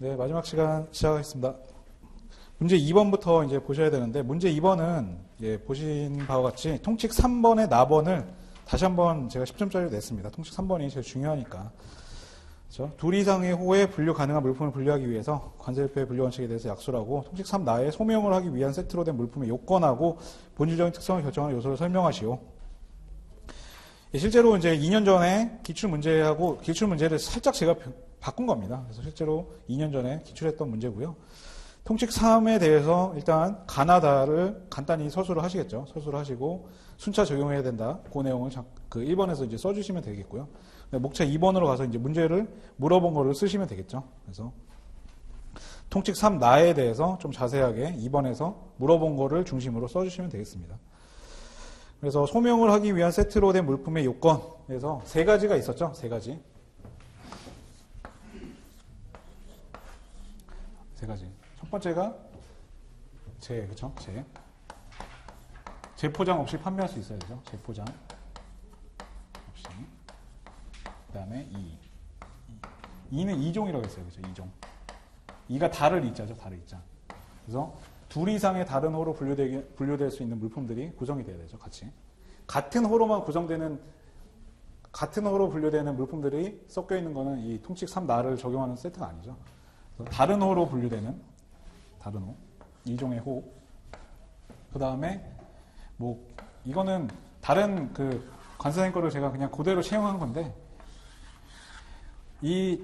네, 마지막 시간 시작하겠습니다. 문제 2번부터 이제 보셔야 되는데, 문제 2번은 보신 바와 같이 통칙 3번의 나번을 다시 한번 제가 10점짜리로 냈습니다. 통칙 3번이 제일 중요하니까. 그렇죠? 둘 이상의 호에 분류 가능한 물품을 분류하기 위해서 관세율표의 분류 원칙에 대해서 약수를 하고, 통칙 3나에 소명을 하기 위한 세트로 된 물품의 요건하고 본질적인 특성을 결정하는 요소를 설명하시오. 실제로 이제 2년 전에 기출문제를 살짝 제가 바꾼 겁니다. 그래서 실제로 2년 전에 기출했던 문제고요. 통칙 3에 대해서 일단 가나다를 간단히 서술을 하시겠죠. 서술을 하시고 순차 적용해야 된다. 그 내용을 그 1번에서 이제 써주시면 되겠고요. 목차 2번으로 가서 이제 문제를 물어본 거를 쓰시면 되겠죠. 그래서 통칙 3나에 대해서 좀 자세하게 2번에서 물어본 거를 중심으로 써주시면 되겠습니다. 그래서 소명을 하기 위한 세트로 된 물품의 요건에서 세 가지가 있었죠. 세 가지. 첫 번째가 그쵸? 재포장 없이 판매할 수 있어야 되죠. 재포장 없이. 그 다음에 2는 2종이라고 했어요. 그죠? 2종. 2가 다를 이자죠. 다를 이자. 그래서 둘 이상의 다른 호로 분류될 수 있는 물품들이 구성이 돼야 되죠. 같은 호로 분류되는 물품들이 섞여 있는 거는 이 통칙 3나를 적용하는 세트가 아니죠. 다른 호로 분류되는 다른 호, 2종의 호. 그 다음에 이거는 다른 그 관세사님 거를 제가 그냥 그대로 채용한 건데, 이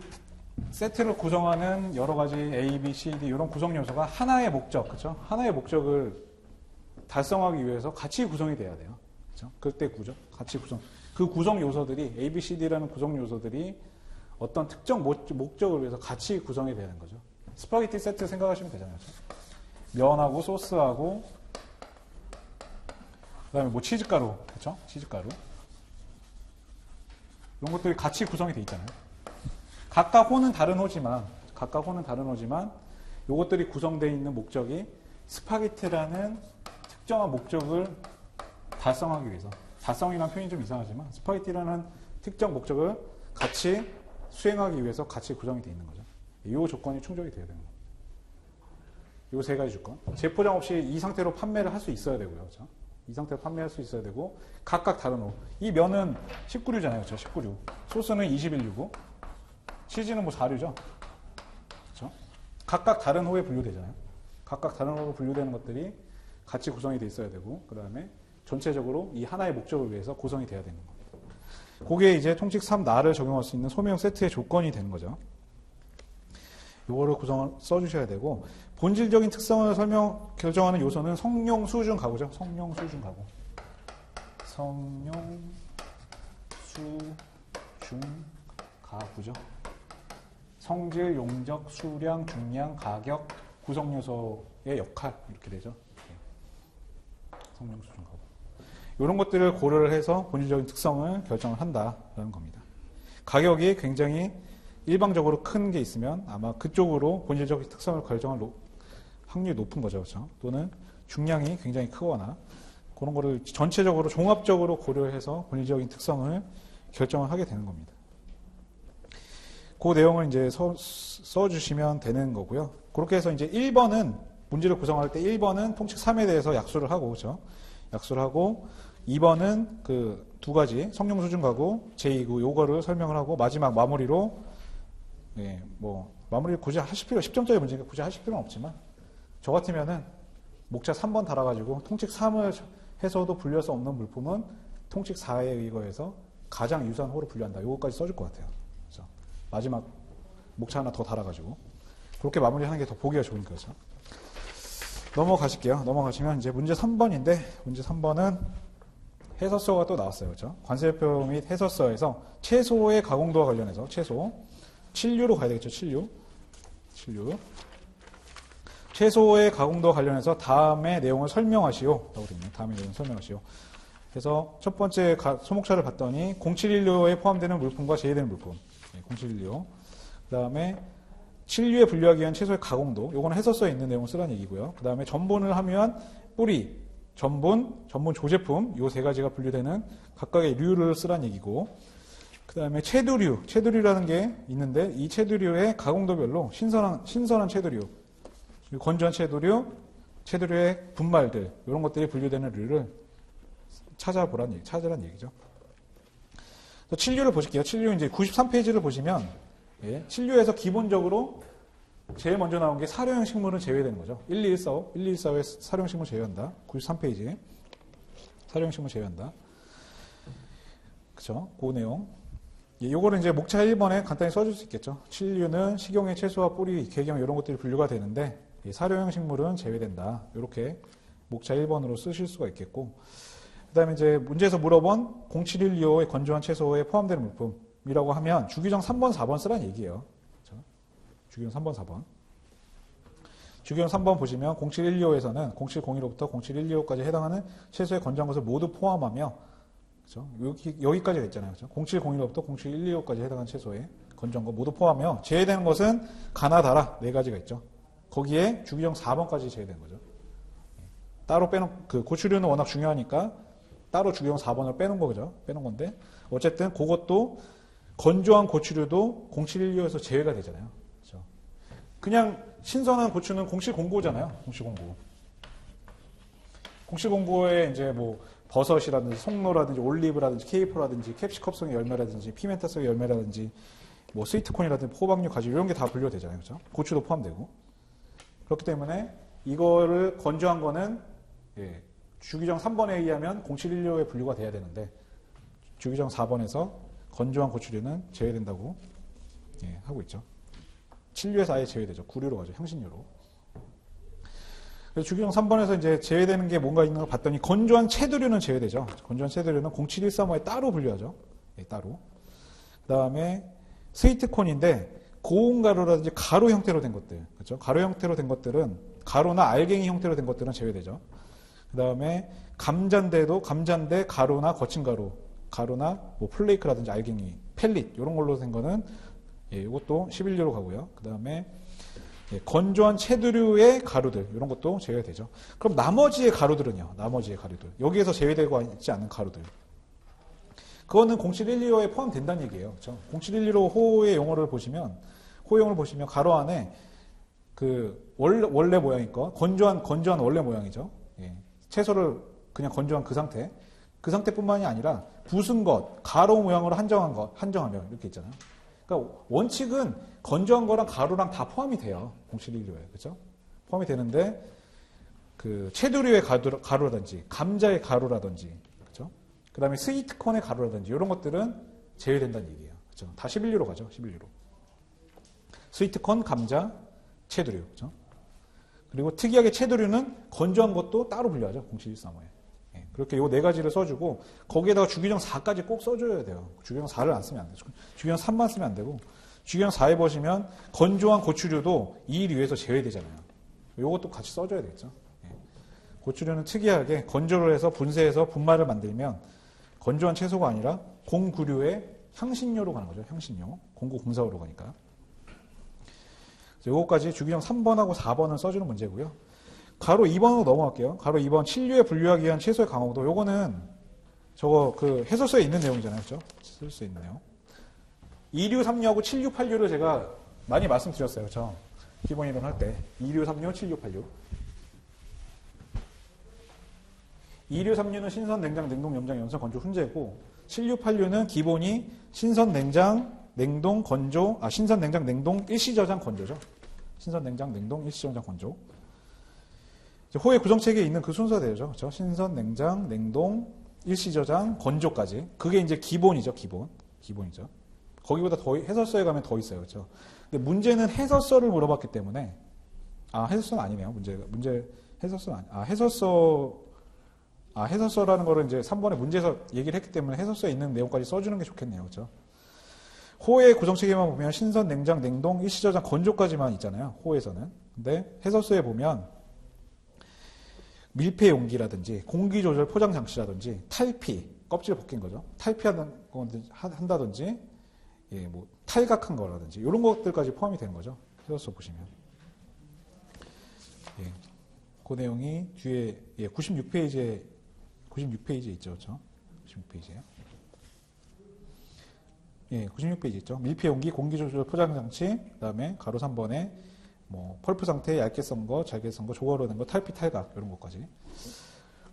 세트를 구성하는 여러 가지 A, B, C, D 이런 구성 요소가 하나의 목적, 그렇죠? 하나의 목적을 달성하기 위해서 같이 구성이 돼야 돼요. 그렇죠? 그때 같이 구성. 그 구성 요소들이 A, B, C, D라는 구성 요소들이 어떤 특정 목적을 위해서 같이 구성이 되는 거죠. 스파게티 세트 생각하시면 되잖아요. 그렇죠? 면하고 소스하고 그다음에 치즈가루, 그렇죠? 치즈가루 이런 것들이 같이 구성이 돼 있잖아요. 각각 호는 다른 호지만 이것들이 구성되어 있는 목적이 스파게티라는 특정한 목적을 달성하기 위해서, 달성이라는 표현이 좀 이상하지만 스파게티라는 특정 목적을 같이 수행하기 위해서 같이 구성이 되어 있는 거죠. 이 조건이 충족이 돼야 되는 거예요. 이 세 가지 조건. 재포장 없이 이 상태로 판매를 할 수 있어야 되고요. 그렇죠? 이 상태로 판매할 수 있어야 되고, 각각 다른 호. 이 면은 19류잖아요. 그렇죠? 19류. 소스는 21류고, 치즈는 4류죠. 그렇죠? 각각 다른 호에 분류되잖아요. 각각 다른 호로 분류되는 것들이 같이 구성이 돼 있어야 되고, 그 다음에 전체적으로 이 하나의 목적을 위해서 구성이 돼야 되는 겁니다. 그게 이제 통칙 3나를 적용할 수 있는 소명 세트의 조건이 되는 거죠. 요거를 구성을 써주셔야 되고, 본질적인 특성을 결정하는 요소는 성용, 수중, 가구죠. 성용, 수중, 가구. 성용, 수중, 가구죠. 성질, 용적, 수량, 중량, 가격, 구성 요소의 역할, 이렇게 되죠. 성용, 수중, 가구. 이런 것들을 고려를 해서 본질적인 특성을 결정을 한다라는 겁니다. 가격이 굉장히 일방적으로 큰 게 있으면 아마 그쪽으로 본질적인 특성을 결정할 확률이 높은 거죠. 그렇죠? 또는 중량이 굉장히 크거나 그런 거를 전체적으로 종합적으로 고려해서 본질적인 특성을 결정을 하게 되는 겁니다. 그 내용을 이제 써주시면 되는 거고요. 그렇게 해서 이제 1번은 문제를 구성할 때 1번은 통칙 3에 대해서 약수를 하고, 그렇죠? 약수를 하고, 2번은 그 두 가지 성용, 수중, 가구, 제2구 요거를 설명을 하고, 마지막 마무리로 마무리를 굳이 하실 필요, 10점짜리 문제니까 굳이 하실 필요는 없지만, 저 같으면은 목차 3번 달아가지고 통칙 3을 해서도 분류할 수 없는 물품은 통칙 4에 의거해서 가장 유사한 호로 분류한다. 요거까지 써줄 것 같아요. 그렇죠? 마지막 목차 하나 더 달아가지고 그렇게 마무리하는 게 더 보기가 좋으니까. 그렇죠? 넘어가실게요. 넘어가시면 이제 문제 3번인데, 문제 3번은 해설서가 또 나왔어요. 그렇죠? 관세표 및 해설서에서 채소의 가공도와 관련해서 채소 7류로 가야 되겠죠. 7류. 채소의 가공도와 관련해서 다음의 내용을 설명하시오. 라고 되어 있네요. 다음의 내용을 설명하시오. 그래서 첫 번째 소목차를 봤더니 0716에 포함되는 물품과 제외되는 물품. 0716. 그 다음에 7류에 분류하기 위한 채소의 가공도. 요거는 해설서에 있는 내용을 쓰라는 얘기고요. 그 다음에 전분을 하면 뿌리, 전분 조제품 요 세 가지가 분류되는 각각의 류를 쓰라는 얘기고, 그 그 다음에 체두류라는 게 있는데 이 체두류의 가공도별로 신선한 체두류, 건조한 체두류의 분말들 이런 것들이 분류되는 류를 찾으란 얘기죠. 칠류를 보실게요. 칠류 이제 93페이지를 보시면 칠류에서 기본적으로 제일 먼저 나온 게 사료용 식물은 제외되는 거죠. 1214의 사료용 식물 제외한다. 93페이지 사료용 식물 제외한다. 그쵸? 그 내용. 요거를 이제 목차 1번에 간단히 써줄 수 있겠죠. 칠류는 식용의 채소와 뿌리, 개경 이런 것들이 분류가 되는데 사료용 식물은 제외된다. 이렇게 목차 1번으로 쓰실 수가 있겠고, 그 다음에 이제 문제에서 물어본 0712호의 건조한 채소에 포함되는 물품이라고 하면 주기정 3번, 4번 쓰란 얘기예요. 그렇죠? 주기정 3번, 4번. 주기정 3번 보시면 0712호에서는 0701호부터 0712호까지 해당하는 채소에 건조한 것을 모두 포함하며, 그렇죠? 여기까지가 있잖아요. 그렇죠? 0701호부터 0712호까지 해당하는 채소에 건조한 것 모두 포함하며 제외되는 것은 가나다라 4가지가 있죠. 거기에 주기정 4번까지 제외된 거죠. 따로 고추류는 워낙 중요하니까 따로 주기정 4번을 빼놓은 거죠. 빼놓은 건데 어쨌든 그것도 건조한 고추류도 0712호에서 제외가 되잖아요. 그렇죠? 그냥 신선한 고추는 0709잖아요. 0709. 0709에 이제 뭐 버섯이라든지 송로라든지 올리브라든지 케이퍼라든지 캡시컵성의 열매라든지 피멘타성의 열매라든지 뭐 스위트콘이라든지 호박류 가지 이런 게 다 분류가 되잖아요. 그렇죠? 고추도 포함되고. 그렇기 때문에 이거를 건조한 거는 주기정 3번에 의하면 0712호에 분류가 돼야 되는데 주기정 4번에서 건조한 고추류는 제외된다고 하고 있죠. 7류에서 아예 제외되죠. 9류로 가죠. 향신료로. 그래서 주기정 3번에서 이제 제외되는 게 뭔가 있는 걸 봤더니 건조한 채두류는 제외되죠. 건조한 채두류는 07135에 따로 분류하죠. 따로. 그 다음에 스위트콘인데 고운 가루라든지 가루 형태로 된 것들, 그렇죠? 가루 형태로 된 것들은 가루나 알갱이 형태로 된 것들은 제외되죠. 그 다음에 감잔데 가루나 거친 가루나 뭐 플레이크라든지 알갱이, 펠릿 이런 걸로 된 거는 이것도 11류로 가고요. 그 다음에 건조한 채두류의 가루들 이런 것도 제외되죠. 그럼 나머지의 가루들은요? 나머지의 가루들 여기에서 제외되고 있지 않은 가루들 그거는 0712호에 포함된다는 얘기예요. 그렇죠? 0712호 호의 용어를 보시면 호용을 보시면 가로 안에 그 원래 모양인 거 건조한 원래 모양이죠. 채소를 그냥 건조한 그 상태뿐만이 아니라 부순 것 가로 모양으로 한정하면 이렇게 있잖아요. 그러니까 원칙은 건조한 거랑 가루랑 다 포함이 돼요. 0712호에. 그렇죠? 포함이 되는데 그 채두류의 가루라든지 감자의 가루라든지 그렇죠? 그다음에 스위트콘의 가루라든지 이런 것들은 제외된다는 얘기예요. 그렇죠? 다 11류로 가죠. 11류로. 스위트콘, 감자, 채두류. 그렇죠? 그리고 특이하게 채두류는 건조한 것도 따로 분류하죠. 0713호에. 그렇게 요 4가지를 써주고 거기에다가 주기정 4까지 꼭 써줘야 돼요. 주기정 4를 안 쓰면 안 돼요. 주기정 3만 쓰면 안 되고 주기정 4에 보시면 건조한 고추류도 이 류에서 제외되잖아요. 요것도 같이 써줘야 되겠죠. 고추류는 특이하게 건조를 해서 분쇄해서 분말을 만들면 건조한 채소가 아니라 09류의 향신료로 가는 거죠. 향신료. 0904호로 가니까. 요거까지 주기정 3번하고 4번을 써주는 문제고요. 가로 2번으로 넘어갈게요. 가로 2번 7류에 분류하기 위한 채소의 강화도. 요거는 저거 그 해설서에 있는 내용이잖아요. 그렇죠? 쓸 수 있는 내용. 2류, 3류하고 7류, 8류를 제가 많이 말씀드렸어요. 그렇죠? 기본 이론 할 때. 2류, 3류, 7류, 8류. 2류, 3류는 신선, 냉장, 냉동, 염장, 연선, 건조, 훈제고 7류, 8류는 기본이 신선, 냉장, 냉동, 건조, 신선, 냉장, 냉동, 일시저장, 건조죠. 신선, 냉장, 냉동, 일시저장, 건조. 호의 구성체계에 있는 그 순서대로죠. 그렇죠? 신선, 냉장, 냉동, 일시저장, 건조까지. 그게 이제 기본이죠. 기본이죠. 거기보다 더 해설서에 가면 더 있어요. 그렇죠? 근데 문제는 해설서를 물어봤기 때문에 해설서는 아니네요. 문제 해설서는 해설서라는 거를 이제 3번에 문제에서 얘기를 했기 때문에 해설서에 있는 내용까지 써주는 게 좋겠네요. 그렇죠? 호의 구성체계만 보면 신선, 냉장, 냉동, 일시저장, 건조까지만 있잖아요. 호에서는. 근데 해설서에 보면 밀폐 용기라든지 공기 조절 포장 장치라든지 탈피, 껍질 벗긴 거죠. 탈피한다든지 뭐 탈각한 거라든지 이런 것들까지 포함이 되는 거죠. 해설서 보시면. 그 내용이 뒤에 96페이지에 있죠. 그렇죠? 96페이지에요. 예, 96페이지 있죠. 밀폐 용기, 공기 조절 포장 장치, 그다음에 가로 3번에 뭐 펄프 상태, 얇게 썬 거, 잘게 썬 거, 조각으로 된 거, 탈피, 탈각 이런 것까지.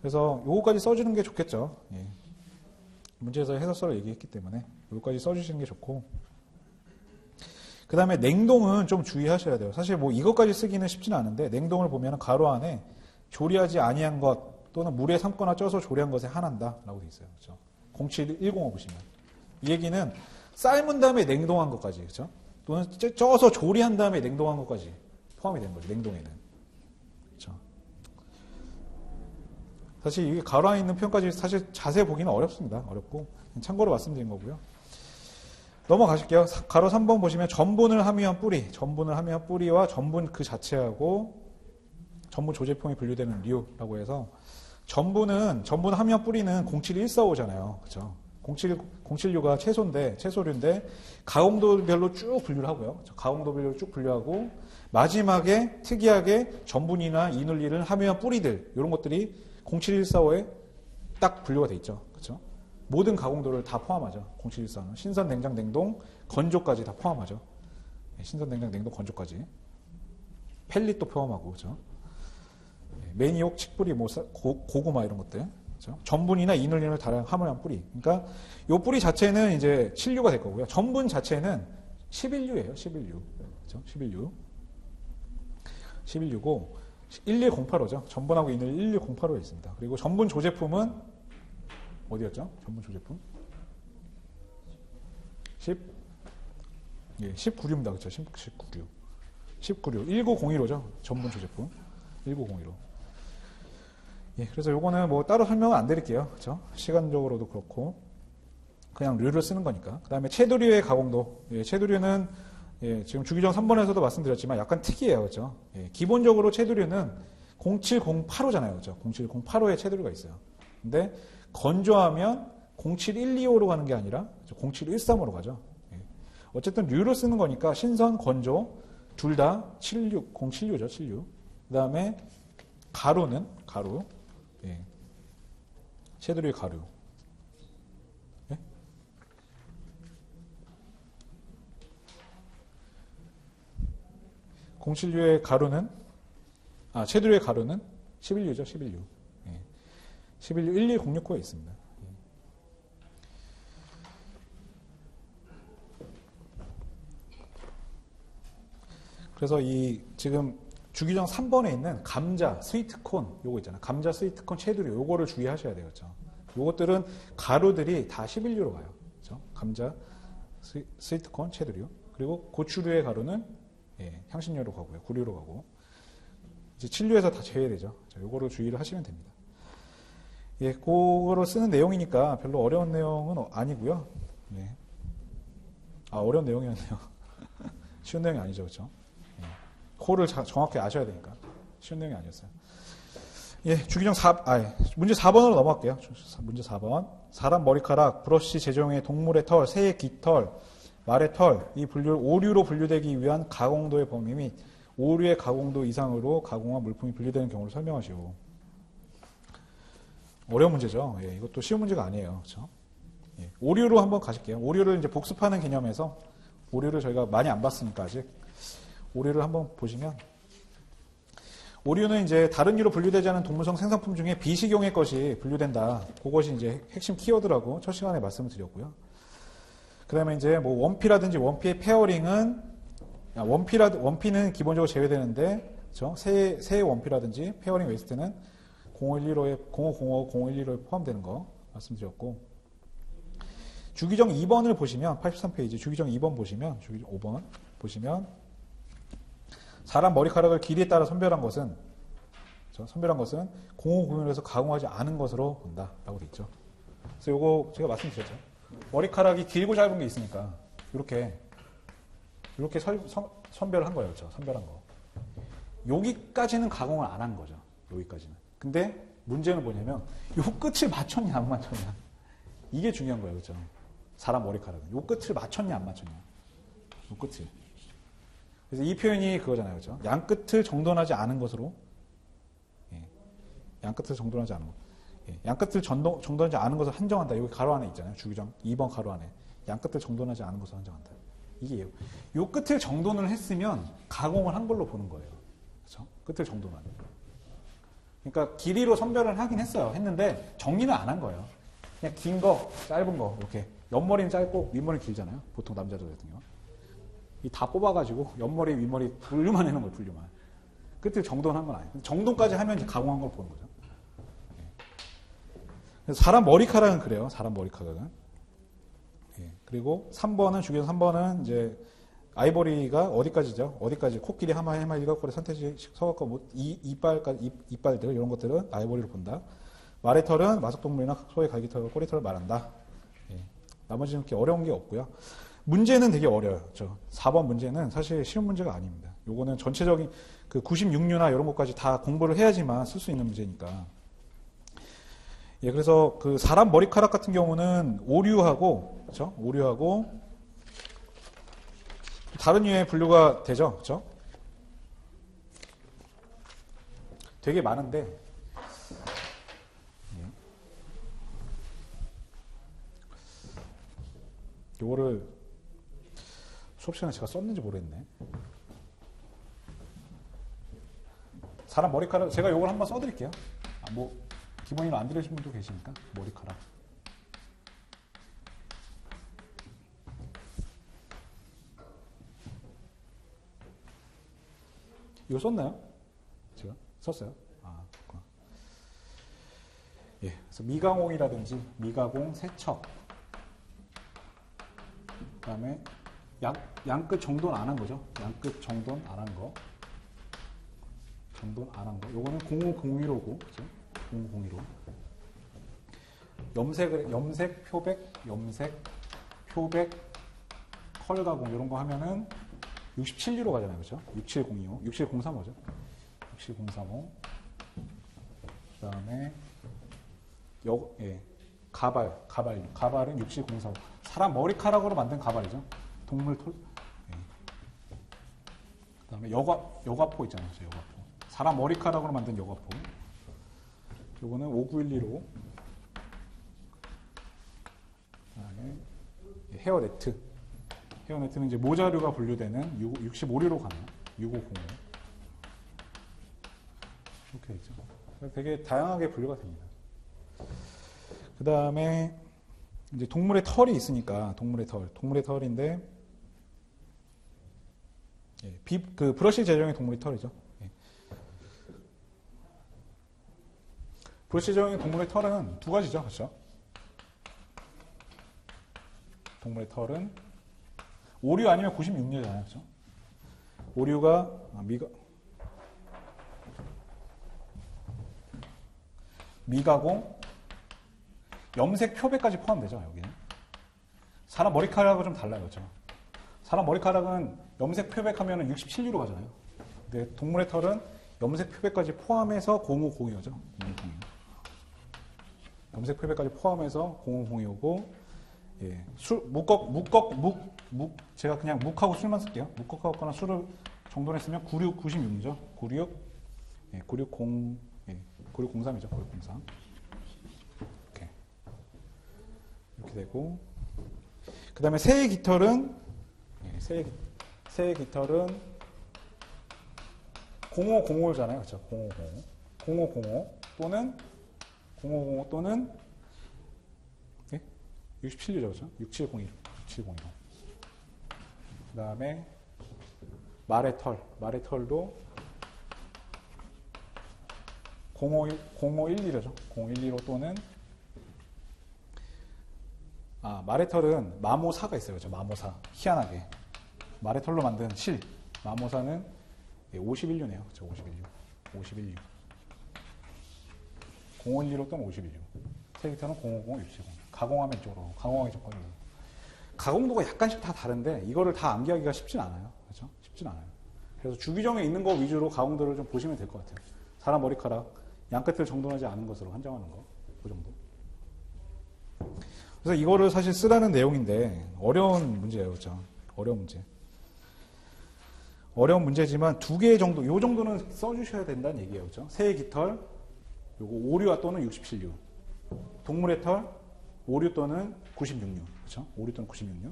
그래서 요거까지 써주는 게 좋겠죠. 예. 문제에서 해설서를 얘기했기 때문에 요거까지 써주시는 게 좋고. 그 다음에 냉동은 좀 주의하셔야 돼요. 사실 뭐 이것까지 쓰기는 쉽지는 않은데 냉동을 보면 가로 안에 조리하지 아니한 것 또는 물에 삶거나 쪄서 조리한 것에 한한다 라고 되어 있어요. 그렇죠? 07105 보시면 이 얘기는 삶은 다음에 냉동한 것까지, 그렇죠? 또는 쪄서 조리한 다음에 냉동한 것까지 포함이 되는 거죠. 냉동에는. 그렇죠? 사실 이게 가로 안에 있는 표현까지 사실 자세히 보기는 어렵습니다. 어렵고 참고로 말씀드린 거고요. 넘어가실게요. 가로 3번 보시면 전분을 함유한 뿌리, 전분을 함유한 뿌리와 전분 그 자체하고 전분 조제품이 분류되는 류라고 해서 전분 함유한 뿌리는 07145잖아요. 그렇죠? 076가 채소류인데 가공도별로 쭉 분류를 하고요. 가공도별로 쭉 분류하고 마지막에 특이하게 전분이나 이눌리를 함유한 뿌리들 이런 것들이 07145에 딱 분류가 돼 있죠. 그렇죠? 모든 가공도를 다 포함하죠. 07145는 신선, 냉장, 냉동, 건조까지 다 포함하죠. 신선, 냉장, 냉동, 건조까지. 펠릿도 포함하고 그렇죠? 매니옥, 칡뿌리, 뭐 고구마 이런 것들. 그렇죠? 전분이나 이눌린을 다량 함유한 뿌리. 그러니까 이 뿌리 자체는 이제 7류가 될 거고요. 전분 자체는 11류예요. 11류. 그렇죠? 11류고 11085죠. 전분하고 이눌린 11085에 있습니다. 그리고 전분 조제품은 어디였죠? 전분 조제품? 19류입니다. 그렇죠? 19류. 1901호죠. 전분 조제품. 1901호. 예, 그래서 요거는 뭐 따로 설명은 안 드릴게요. 그렇죠? 시간적으로도 그렇고 그냥 류를 쓰는 거니까. 그다음에 채두류의 가공도. 예, 채두류는 지금 주기정 3번에서도 말씀드렸지만 약간 특이해요. 그렇죠? 예, 기본적으로 채두류는 07085잖아요. 그렇죠? 07085의 채두류가 있어요. 근데 건조하면 07125로 가는 게 아니라 07135로 가죠. 예. 어쨌든 류로 쓰는 거니까 신선, 건조 둘 다 076죠. 76. 그다음에 가루. 예. 채두류의 가루. 예? 채두류의 가루는 11류죠. 11류. 예. 11류 11069에 있습니다. 예. 그래서 이 지금 주기정 3번에 있는 감자, 스위트콘 요거 있잖아요. 감자, 스위트콘, 채두류 요거를 주의하셔야 돼요. 그렇죠? 요것들은 가루들이 다 11류로 가요. 그렇죠? 감자, 스위트콘, 채두류. 그리고 고추류의 가루는 향신료로 가고요. 구류로 가고. 이제 7류에서 다 제외되죠. 요거를 주의를 하시면 됩니다. 예, 그거로 쓰는 내용이니까 별로 어려운 내용은 아니고요. 예. 어려운 내용이었네요. 쉬운 내용이 아니죠. 그렇죠? 코를 정확히 아셔야 되니까. 쉬운 내용이 아니었어요. 예, 주기정 문제 4번으로 넘어갈게요. 문제 4번. 사람 머리카락, 브러쉬 제조용의 동물의 털, 새의 깃털, 말의 털, 이 오류로 분류되기 위한 가공도의 범위 및 오류의 가공도 이상으로 가공한 물품이 분류되는 경우를 설명하시오. 어려운 문제죠. 예, 이것도 쉬운 문제가 아니에요. 그렇죠? 예, 오류로 한번 가실게요. 오류를 이제 복습하는 개념에서 오류를 저희가 많이 안 봤으니까 아직 오류를 한번 보시면 오류는 이제 다른 류로 분류되지 않은 동물성 생산품 중에 비식용의 것이 분류된다. 그것이 이제 핵심 키워드라고 첫 시간에 말씀을 드렸고요. 그 다음에 이제 뭐 원피라든지 원피의 페어링은 원피는 기본적으로 제외되는데 그렇죠? 새 원피라든지 페어링 웨스트는 0515에 0505, 0115에 포함되는 거 말씀드렸고 주기정 2번을 보시면 83페이지 주기정 2번 보시면 주기정 5번 보시면 사람 머리카락을 길이에 따라 선별한 것은 0501에서 가공하지 않은 것으로 본다라고 되어 있죠. 그래서 이거 제가 말씀드렸죠. 머리카락이 길고 짧은 게 있으니까 이렇게 선별을 한 거예요. 그렇죠? 선별한 거. 여기까지는 가공을 안 한 거죠. 여기까지는. 근데 문제는 뭐냐면 요 끝을 맞췄냐 안 맞췄냐. 이게 중요한 거예요. 그렇죠? 사람 머리카락은. 요 끝을 맞췄냐 안 맞췄냐. 요 끝을. 그래서 이 표현이 그거잖아요. 그렇죠? 양 끝을 정돈하지 않은 것으로 양 끝을 정돈하지 않은 것. 양 끝을 정돈하지 않은 것을 한정한다. 여기 가로 안에 있잖아요. 주기정 2번 가로 안에. 양 끝을 정돈하지 않은 것으로 한정한다. 이게 요 끝을 정돈을 했으면 가공을 한 걸로 보는 거예요. 그렇죠? 끝을 정돈하는. 그러니까 길이로 선별을 하긴 했어요. 했는데 정리는 안 한 거예요. 그냥 긴 거, 짧은 거 이렇게 옆머리는 짧고 윗머리는 길잖아요. 보통 남자들 같은 경우. 이 다 뽑아가지고 옆머리, 윗머리 분류만 해놓은 거예요. 분류만. 끝을 정돈한 건 아니에요. 정돈까지 하면 이제 가공한 걸 보는 거죠. 그래서 사람 머리카락은 그래요. 사람 머리카락은. 예. 그리고 3번은 중에서 3번은 이제 아이보리가 어디까지죠? 어디까지 코끼리, 하마, 해마, 일각고리, 산태지, 서각과 뭐 이빨들 이런 것들은 아이보리로 본다. 말의 털은 마석동물이나 소의 갈기털과 꼬리털을 말한다. 예. 나머지는 그렇게 어려운 게 없고요. 문제는 되게 어려워요. 그렇죠? 4번 문제는 사실 쉬운 문제가 아닙니다. 요거는 전체적인 그 96류나 이런 것까지 다 공부를 해야지만 쓸 수 있는 문제니까. 예, 그래서 그 사람 머리카락 같은 경우는 오류하고, 그렇죠? 오류하고 다른 류의 분류가 되죠, 그렇죠? 되게 많은데, 예. 요거를 수업 시간에 제가 썼는지 모르겠네. 사람 머리카락 제가 요걸 한번 써드릴게요. 뭐 기본이로 안 들으신 분도 계시니까 머리카락. 이거 썼나요? 제가 썼어요. 아, 그렇구나. 예, 그래서 미가공이라든지 미가공, 세척, 그다음에 양끝 정돈 안 한 거죠. 양끝 정돈 안 한 거. 정돈 안 한 거. 요거는 05015고, 그죠? 05015. 염색, 표백, 컬 가공 이런 거 하면은 67유로 가잖아요, 그렇죠? 6702호, 6703호죠. 6703호. 그다음에 가발은 6704호. 사람 머리카락으로 만든 가발이죠. 동물 털. 예. 그다음에 여과포 있잖아요, 여과포. 사람 머리카락으로 만든 여과포. 요거는 59115. 그다음에 헤어네트. 헤어네트는 이제 모자류가 분류되는 65류로 가네요. 6505. 이렇게 있죠. 되게 다양하게 분류가 됩니다. 그 다음에 이제 동물의 털이 있으니까 동물의 털인데 예, 그 브러쉬 제조용의 동물의 털이죠. 예. 브러쉬 제조용의 동물의 털은 두 가지죠, 그렇죠? 동물의 털은 오류 아니면 96류잖아요, 그렇죠? 오류가 미가공, 염색, 표백까지 포함되죠, 여기는. 사람 머리카락은 좀 달라요, 그렇죠? 사람 머리카락은 염색, 표백하면 67유로 가잖아요. 근데 동물의 털은 염색, 표백까지 포함해서 0502호죠. 0502호. 염색, 표백까지 포함해서 0502호고, 예, 제가 그냥 묵하고 술만 쓸게요. 묵하거나 술을 정돈했으면 96이죠. 9603이죠. 9603. 이렇게 되고, 그 다음에 새의 깃털은, 새의 깃털은 0505잖아요. 그렇죠? 0505 또는 67유죠. 그렇죠? 6701. 그 다음에 말의 털도 0512죠. 0512로 또는 말의 털은 마모사가 있어요. 그렇죠? 마모사. 희한하게. 말의 털로 만든 실. 마모사는 51유네요. 그렇죠? 51유. 0512로 또는 51유. 새깃털은 050, 670. 가공하면 이쪽으로. 가공하기 전까지. 가공도가 약간씩 다 다른데 이거를 다 암기하기가 쉽진 않아요. 그렇죠? 쉽진 않아요. 그래서 주기정에 있는 거 위주로 가공도를 좀 보시면 될 것 같아요. 사람 머리카락 양끝을 정돈하지 않은 것으로 한정하는 거. 그 정도. 그래서 이거를 사실 쓰라는 내용인데 어려운 문제예요. 그렇죠? 어려운 문제. 어려운 문제지만 두 개 정도, 요 정도는 써주셔야 된다는 얘기예요. 그렇죠? 새의 깃털, 요거 오류와 또는 67류. 동물의 털, 오류 또는 96류. 그쵸? 오류 또는 96류.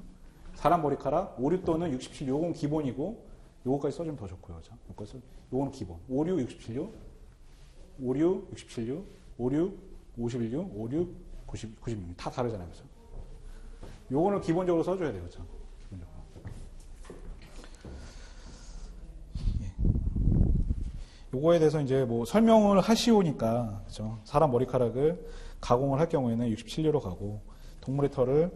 사람 머리카락, 오류 또는 67류. 요건 기본이고, 요거까지 써주면 더 좋고요. 그쵸? 요거는 기본. 오류 67류, 오류 67류, 오류 51류, 오류 96류. 다 다르잖아요. 그죠? 요거는 기본적으로 써줘야 돼요. 그죠? 기본적으로. 요거에 대해서 이제 뭐 설명을 하시오니까, 그죠? 사람 머리카락을 가공을 할 경우에는 67류로 가고, 동물의 털을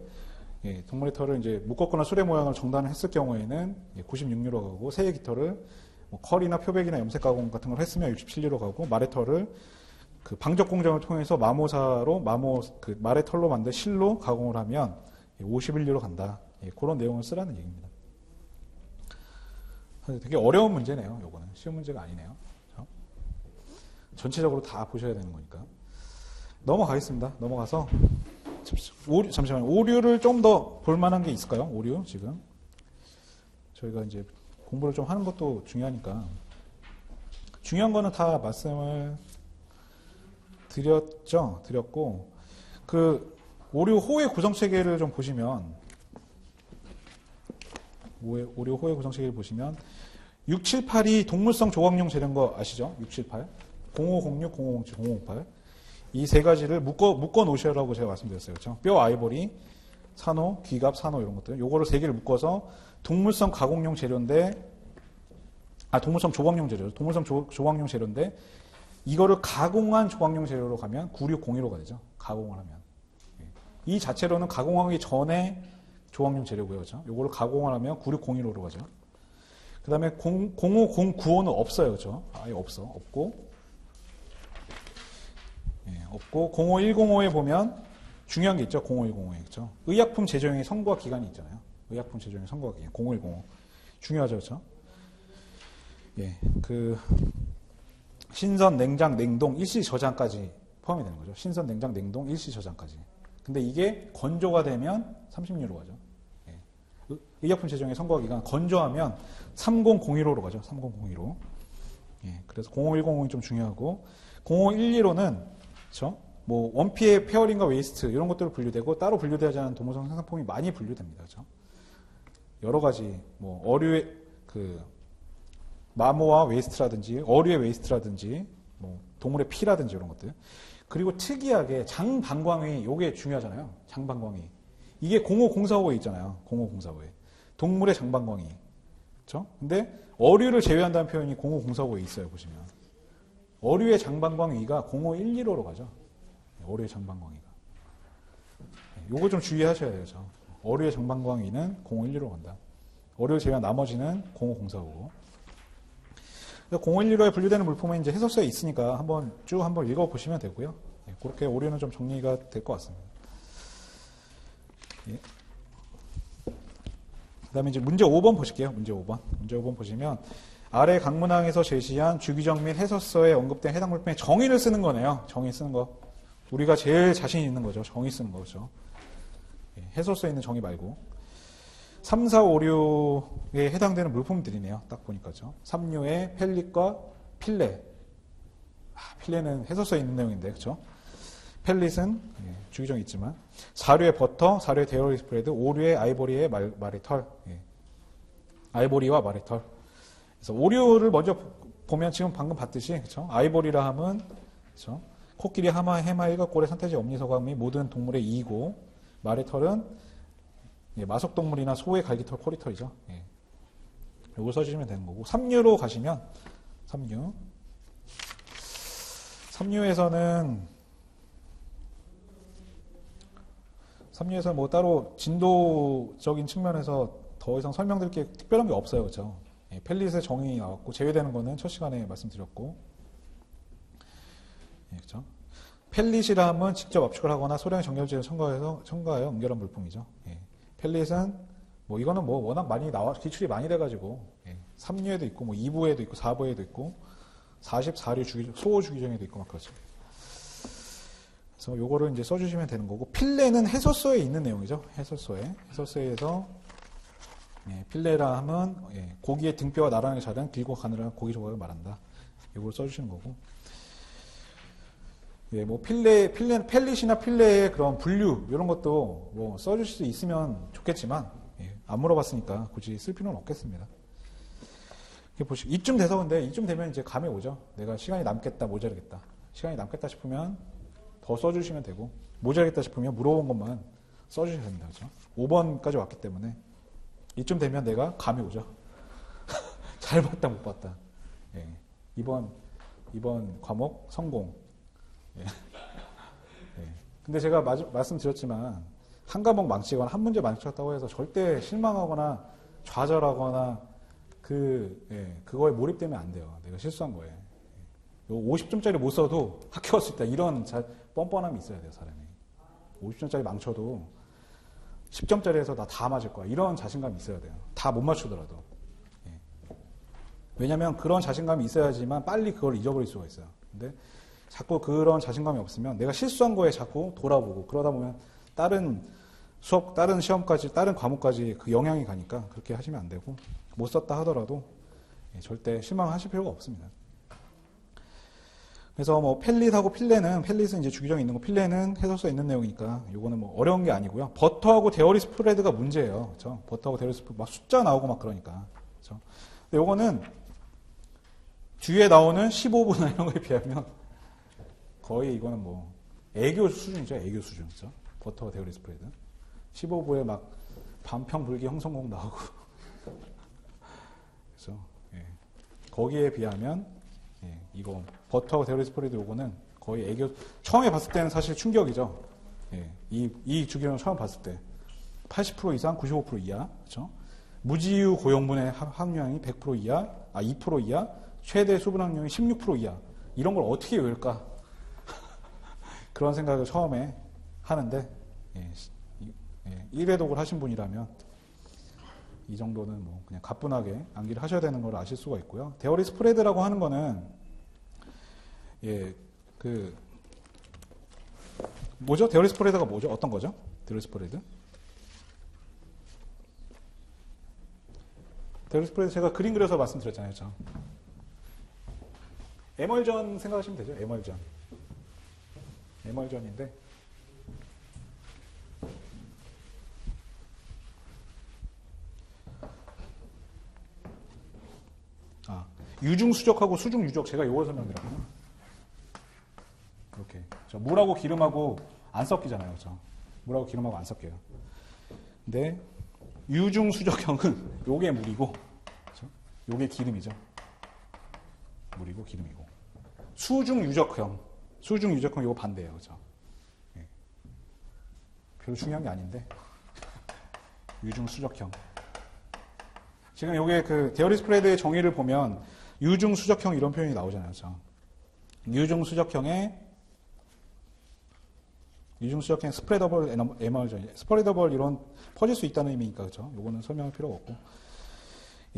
이제 묶었거나 수레 모양을 정단을 했을 경우에는 96류로 가고, 새의 깃털을 뭐 컬이나 표백이나 염색 가공 같은 걸 했으면 67류로 가고, 말의 털을 그 방적 공정을 통해서 그 말의 털로 만든 실로 가공을 하면 51류로 간다. 그런 내용을 쓰라는 얘기입니다. 되게 어려운 문제네요. 요거는 쉬운 문제가 아니네요. 그렇죠? 전체적으로 다 보셔야 되는 거니까. 넘어가겠습니다. 넘어가서 잠시만요. 오류를 좀 더 볼만한 게 있을까요? 오류 지금 저희가 이제 공부를 좀 하는 것도 중요하니까 중요한 거는 다 말씀을 드렸고 그 오류 호의 구성 체계를 좀 보시면 오류 호의 구성 체계를 보시면 678이 동물성 조각용 재료인 거 아시죠? 678, 0506, 0507, 0508 이 세 가지를 묶어 놓으시라고 제가 말씀드렸어요. 그렇죠? 뼈, 아이보리, 산호, 귀갑, 산호 이런 것들. 요거를 세 개를 묶어서 동물성 가공용 재료인데, 동물성 조각용 재료, 동물성 조각용 재료인데, 이거를 가공한 조각용 재료로 가면 9602로가 되죠. 가공을 하면. 이 자체로는 가공하기 전에 조각용 재료고요. 그렇죠? 요거를 가공을 하면 9602로로 가죠. 그 다음에 05095는 없어요. 그렇죠? 아예 없고. 없고 05105에 보면 중요한 게 있죠. 05105에 그렇죠. 의약품 제조용의 선고화 기간이 있잖아요. 의약품 제조용의 선고화 기간 05105 중요하죠, 그렇죠? 그 신선, 냉장, 냉동, 일시 저장까지 포함이 되는 거죠. 신선, 냉장, 냉동, 일시 저장까지. 근데 이게 건조가 되면 30유로 가죠. 의약품 제조용의 선고화 기간 건조하면 3001호로 가죠. 3001호. 그래서 05105이 좀 중요하고 05115는 그렇죠? 뭐 원피의 페어링과 웨이스트 이런 것들로 분류되고 따로 분류되지 않은 동물성 생산품이 많이 분류됩니다. 그렇죠? 여러 가지 뭐 어류의 그 마모와 웨이스트라든지 어류의 웨이스트라든지 뭐 동물의 피라든지 이런 것들. 그리고 특이하게 장방광이 요게 중요하잖아요. 장방광이. 이게 05045에 있잖아요. 05045에. 동물의 장방광이. 그렇죠? 근데 어류를 제외한다는 표현이 05045에 있어요. 보시면. 어류의 장방광위가 0512로로 가죠. 어류의 장방광위가. 요거 좀 주의하셔야 돼요. 어류의 장방광위는 0512로 간다. 어류를 제외한 나머지는 05045고. 0115에 분류되는 물품은 이제 해설서에 있으니까 한번 읽어보시면 되고요. 그렇게 오류는 좀 정리가 될 것 같습니다. 그 다음에 이제 문제 5번 보실게요. 문제 5번 보시면 아래 강문항에서 제시한 주기적 및 해설서에 언급된 해당 물품의 정의를 쓰는 거네요. 정의 쓰는 거. 우리가 제일 자신 있는 거죠. 정의 쓰는 거죠. 해설서에 있는 정의 말고. 3, 4, 5, 6에 해당되는 물품들이네요. 딱 보니까죠. 3류의 펠릿과 필레. 필레는 해설서에 있는 내용인데, 그렇죠? 펠릿은 주기적이 있지만 4류의 버터, 4류의 데어리 스프레드, 5류의 아이보리의 말의 털. 아이보리와 말의 털. 그래서 오류를 먼저 보면 지금 방금 봤듯이 그렇죠? 아이보리라 함은 그렇죠? 코끼리, 하마, 해마, 일각, 고래, 산돼지, 엄니, 서각 및 모든 동물의 이이고 말의 털은 마속동물이나 소의 갈기털, 코리털이죠. 이걸 써주시면 되는 거고 3류로 가시면 3류에서는 뭐 따로 진도적인 측면에서 더 이상 설명드릴 게 특별한 게 없어요. 그렇죠? 펠릿의 정의 나왔고 제외되는 거는 첫 시간에 말씀드렸고 그렇죠? 펠릿이라 하면 직접 압축을 하거나 소량의 정렬제를 첨가하여 응결한 물품이죠. 펠릿은 뭐 이거는 뭐 워낙 많이 기출이 많이 돼가지고 3류에도 있고 뭐 2부에도 있고 4부에도 있고 44류 소호 주기정에도 있고 막 그렇죠. 그래서 요거를 이제 써주시면 되는 거고 필레는 해설서에 있는 내용이죠. 해설서에서 필레라 하면 고기의 등뼈와 나란하게 자른 길고 가늘한 고기 조각을 말한다. 이걸 써주시는 거고 예, 뭐 펠릿이나 필레의 그런 분류 이런 것도 뭐 써주실 수 있으면 좋겠지만 예, 안 물어봤으니까 굳이 쓸 필요는 없겠습니다. 보시고 이쯤 돼서 근데 이쯤 되면 이제 감이 오죠. 내가 시간이 남겠다, 모자르겠다. 시간이 남겠다 싶으면 더 써주시면 되고 모자르겠다 싶으면 물어본 것만 써주셔야 됩니다. 그렇죠? 5번까지 왔기 때문에 이쯤 되면 내가 감이 오죠. 잘 봤다, 못 봤다. 예, 이번 과목 성공. 예. 예. 근데 제가 말씀드렸지만 한 과목 망치거나 한 문제 망쳤다고 해서 절대 실망하거나 좌절하거나 그거에 몰입되면 안 돼요. 내가 실수한 거에. 50점짜리 못 써도 학교 갈 수 있다. 이런 뻔뻔함이 있어야 돼요, 사람이. 50점짜리 망쳐도 10점짜리에서 나 다 맞을 거야. 이런 자신감이 있어야 돼요. 다 못 맞추더라도. 예. 왜냐면 그런 자신감이 있어야지만 빨리 그걸 잊어버릴 수가 있어요. 근데 자꾸 그런 자신감이 없으면 내가 실수한 거에 자꾸 돌아보고 그러다 보면 다른 수업, 다른 시험까지, 다른 과목까지 그 영향이 가니까 그렇게 하시면 안 되고 못 썼다 하더라도 절대 실망하실 필요가 없습니다. 그래서 뭐 펠릿하고 펠릿은 이제 주기적에 있는 거, 필레는 해설서에 있는 내용이니까 요거는 뭐 어려운 게 아니고요. 버터하고 데어리 스프레드가 문제예요. 그렇죠? 버터하고 데어리 스프레드 막 숫자 나오고 막 그러니까. 그렇죠? 근데 요거는 뒤에 나오는 15분이나 이런 거에 비하면 거의 이거는 뭐 애교 수준이죠. 애교 수준. 그렇죠? 버터와 데어리 스프레드. 15부에 막 반평불기 형성공 나오고. 그래서 예. 거기에 비하면 예, 이거 버터하고 데어리 스프레드 요거는 거의 애교 처음에 봤을 때는 사실 충격이죠. 예, 이 주기를 처음 봤을 때 80% 이상, 95% 이하, 그렇죠? 무지유 고용분의 함유량이 100% 이하, 2% 이하, 최대 수분 함유량이 16% 이하. 이런 걸 어떻게 외울까? 그런 생각을 처음에 하는데 예, 1회 독을 하신 분이라면 이 정도는 뭐 그냥 가뿐하게 암기를 하셔야 되는 걸 아실 수가 있고요. 데어리 스프레드라고 하는 거는 예, 뭐죠? 데어리 스프레드가 뭐죠? 어떤 거죠? 데어리 스프레드? 데어리 스프레드 제가 그림 그려서 말씀드렸잖아요. 저. 에멀전 생각하시면 되죠. 에멀전인데 유중수적하고 수중유적 제가 이걸 설명드렸구나. 이렇게 물하고 기름하고 안 섞이잖아요. 그렇죠? 물하고 기름하고 안 섞여요. 근데 유중수적형은 요게 물이고 그렇죠? 요게 기름이죠. 물이고 기름이고 수중유적형 요거 반대예요. 그렇죠? 예. 별로 중요한 게 아닌데 유중수적형 지금 요게 그 데어리 스프레드의 정의를 보면 유중수적형 이런 표현이 나오잖아요. 그렇죠? 유중수적형의 스프레더블 에멀전, 스프레더블 이런 퍼질 수 있다는 의미니까 그렇죠? 요거는 설명할 필요가 없고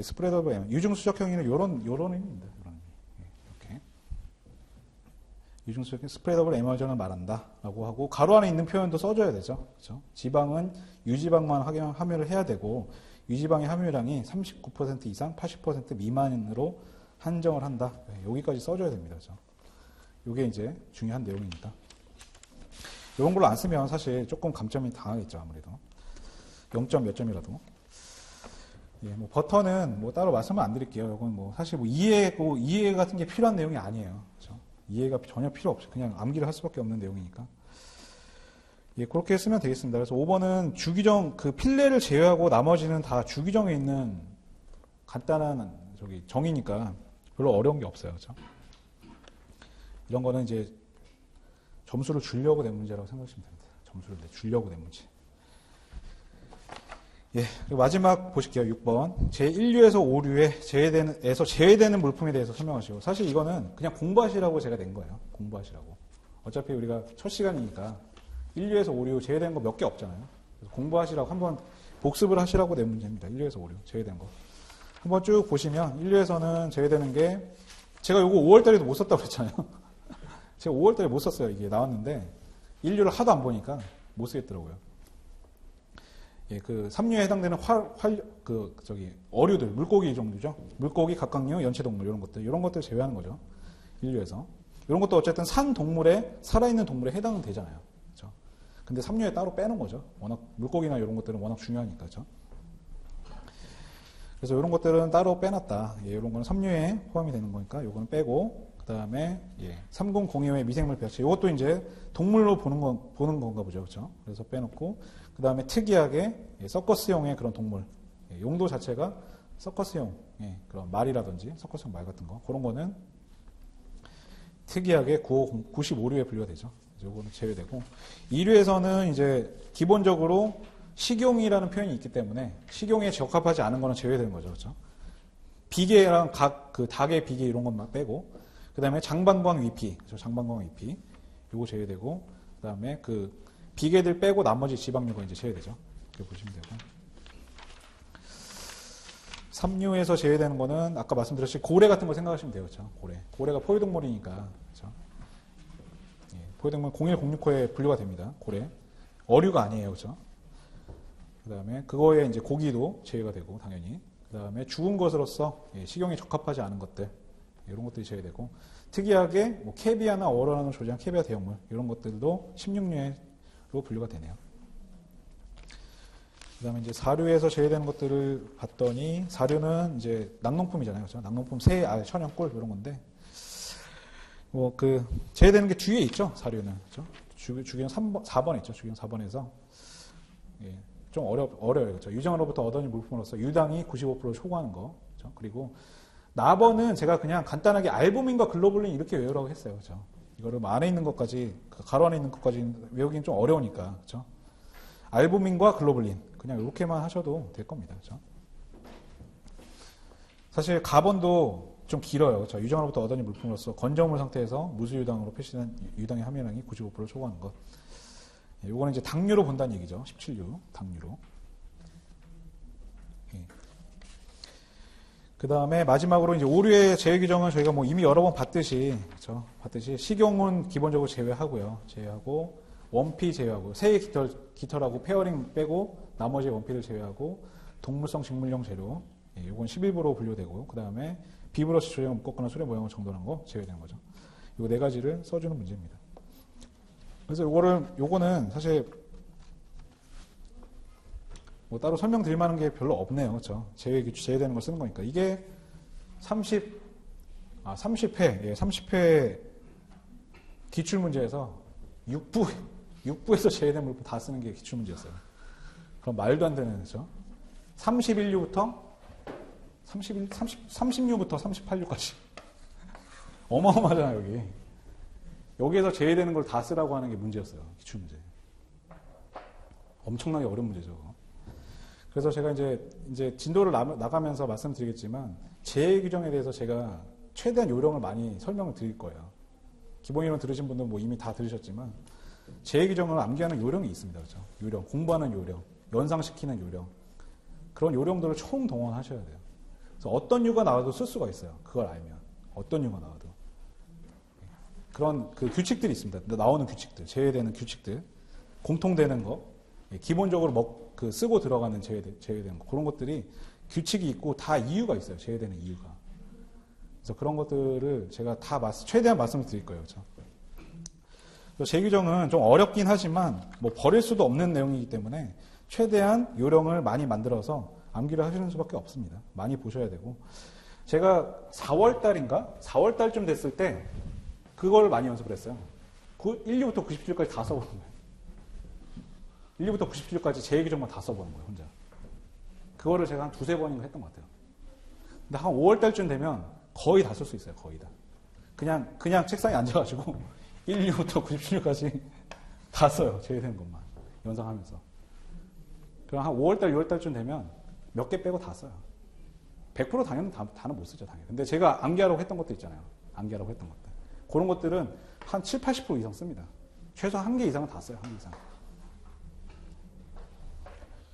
스프레더블 에멀, 유중수적형에는 요런 의미입니다. 이렇게 유중수적형 스프레더블 에멀전을 말한다라고 하고 가로 안에 있는 표현도 써줘야 되죠. 그렇죠? 지방은 유지방만 함유를 해야 되고 유지방의 함유량이 39% 이상, 80% 미만으로 한정을 한다. 여기까지 써줘야 됩니다. 그렇죠? 이게 이제 중요한 내용입니다. 이런 걸로 안 쓰면 사실 조금 감점이 당하겠죠. 아무래도 0점 몇 점이라도. 예, 뭐 버터는 뭐 따로 말씀을 안 드릴게요. 이건 뭐 사실 뭐 이해 같은 게 필요한 내용이 아니에요. 그렇죠? 이해가 전혀 필요 없이 그냥 암기를 할 수밖에 없는 내용이니까. 예, 그렇게 쓰면 되겠습니다. 그래서 5번은 주기정, 필레를 제외하고 나머지는 다 주기정에 있는 간단한 정의니까 별로 어려운 게 없어요. 그렇죠? 이런 거는 이제 점수를 주려고 낸 문제라고 생각하시면 됩니다. 점수를 주려고 낸 문제. 예, 마지막 보실게요. 6번. 제1류에서 5류에 제외되는 물품에 대해서 설명하시고. 사실 이거는 그냥 공부하시라고 제가 낸 거예요. 공부하시라고. 어차피 우리가 첫 시간이니까 1류에서 5류 제외된 거 몇 개 없잖아요. 그래서 공부하시라고 한번 복습을 하시라고 낸 문제입니다. 1류에서 5류 제외된 거. 한번 쭉 보시면 1류에서는 제외되는 게 제가 이거 5월달에도 못 썼다고 그랬잖아요. 제가 5월달에 못 썼어요. 이게 나왔는데 1류를 하도 안 보니까 못 쓰겠더라고요. 예, 3류에 해당되는 어류들, 물고기 종류죠. 물고기, 갑각류, 연체동물 이런 것들 제외하는 거죠. 1류에서. 이런 것도 어쨌든 산 동물에, 살아있는 동물에 해당은 되잖아요. 그렇죠? 근데 삼류에 따로 빼놓은 거죠. 워낙 물고기나 이런 것들은 워낙 중요하니까. 그렇죠? 그래서 이런 것들은 따로 빼놨다. 예, 이런 거는 삼류에 포함이 되는 거니까 요거는 빼고, 그 다음에, 예, 3002호의 미생물 폐하체. 이것도 이제 동물로 보는 건가 보죠. 그렇죠? 그래서 빼놓고, 그 다음에 특이하게, 예, 서커스용의 그런 동물. 예, 용도 자체가 서커스용, 예, 그런 말이라든지, 서커스용 말 같은 거. 그런 거는 특이하게 95류에 분류가 되죠. 요거는 제외되고. 2류에서는 이제 기본적으로 식용이라는 표현이 있기 때문에 식용에 적합하지 않은 거는 제외되는 거죠. 그렇죠? 비계랑 각 그 닭의 비계 이런 것만 빼고, 그 다음에 장방광 위피, 그렇죠? 장방광 위피, 요거 제외되고, 그 다음에 그 비계들 빼고 나머지 지방류가 이제 제외되죠. 이렇게 보시면 되고. 3류에서 제외되는 거는 아까 말씀드렸듯이 고래 같은 거 생각하시면 돼요. 그렇죠? 고래가 포유동물이니까. 그렇죠? 예, 포유동물 0106호에 분류가 됩니다. 고래. 어류가 아니에요. 그렇죠? 그 다음에 그거에 이제 고기도 제외가 되고, 당연히. 그 다음에 죽은 것으로서 식용에 적합하지 않은 것들, 이런 것들이 제외되고, 특이하게 뭐 캐비아나 어로라는 조제한 캐비아 대형물, 이런 것들도 16류로 분류가 되네요. 그 다음에 이제 4류에서 제외되는 것들을 봤더니, 4류는 이제 낙농품이잖아요. 그렇죠? 낙농품, 새, 알, 천연, 꿀, 이런 건데, 뭐 제외되는 게 뒤에 있죠. 4류는. 그렇죠? 주기경 4번에 있죠. 주기경 4번에서. 예. 좀 어려워요. 그렇죠? 유정으로부터 얻어진 물품으로서 유당이 95% 초과하는 거. 그렇죠? 그리고 나번은 제가 그냥 간단하게 알부민과 글로불린 이렇게 외우라고 했어요. 그렇죠? 이거를 뭐 안에 있는 것까지, 가로 안에 있는 것까지 외우기는 좀 어려우니까. 그렇죠? 알부민과 글로불린. 그냥 이렇게만 하셔도 될 겁니다. 그렇죠? 사실 가번도 좀 길어요. 그렇죠? 유정으로부터 얻어진 물품으로서 건조물 상태에서 무수유당으로 표시된 유당의 함유량이 95% 초과하는 것. 요거는 이제 당류로 본다는 얘기죠. 17류 당류로. 예. 그 다음에 마지막으로 이제 5류의 제외 규정은 저희가 뭐 이미 여러 번 봤듯이, 그렇죠? 봤듯이 식용은 기본적으로 제외하고요. 제외하고 원피 제외하고 새의 깃털하고 페어링 빼고 나머지 원피를 제외하고 동물성 식물용 재료. 예, 요건 11부로 분류되고, 그 다음에 비브러시 조형을 묶었거나 수레 모형을 정돈한 거 제외되는 거죠. 요 네 가지를 써주는 문제입니다. 그래서 요거는 사실 뭐 따로 설명드릴 만한 게 별로 없네요. 그렇죠? 제외되는 걸 쓰는 거니까. 이게 30회, 예, 30회 기출문제에서 6부에서 제외된 물품 다 쓰는 게 기출문제였어요. 그럼 말도 안 되는, 그렇죠? 31류부터 30류부터 38류까지. 어마어마하잖아요, 여기. 여기에서 제외되는 걸 다 쓰라고 하는 게 문제였어요. 기출문제. 엄청나게 어려운 문제죠. 그래서 제가 이제 진도를 나가면서 말씀드리겠지만, 제외 규정에 대해서 제가 최대한 요령을 많이 설명을 드릴 거예요. 기본 이론 들으신 분들은 뭐 이미 다 들으셨지만, 제외 규정을 암기하는 요령이 있습니다. 그렇죠? 요령, 공부하는 요령, 연상시키는 요령. 그런 요령들을 총동원하셔야 돼요. 그래서 어떤 유가 나와도 쓸 수가 있어요. 그걸 알면. 어떤 유가 나와도. 그런 그 규칙들이 있습니다. 나오는 규칙들, 제외되는 규칙들, 공통되는 거, 기본적으로 쓰고 들어가는 제외되는 거, 그런 것들이 규칙이 있고 다 이유가 있어요. 제외되는 이유가. 그래서 그런 것들을 제가 다 최대한 말씀을 드릴 거예요. 그렇죠? 제 규정은 좀 어렵긴 하지만 뭐 버릴 수도 없는 내용이기 때문에 최대한 요령을 많이 만들어서 암기를 하시는 수밖에 없습니다. 많이 보셔야 되고, 제가 4월달쯤 됐을 때 그걸 많이 연습을 했어요. 1류부터 97류까지 다 써보는 거예요. 1류부터 97류까지 제외 규정만 다 써보는 거예요, 혼자. 그거를 제가 한 두세 번인가 했던 것 같아요. 근데 한 5월달쯤 되면 거의 다 쓸 수 있어요, 거의 다. 그냥 책상에 앉아가지고 1류부터 97류까지 다 써요, 제외되는 것만. 연상하면서. 그럼 한 5월달, 6월달쯤 되면 몇 개 빼고 다 써요. 100% 당연히 다는 못 쓰죠, 당연히. 근데 제가 암기하라고 했던 것도 있잖아요. 암기하라고 했던 것들. 그런 것들은 한 7, 80% 이상 씁니다. 최소 한 개 이상은 다 써요. 한 개 이상.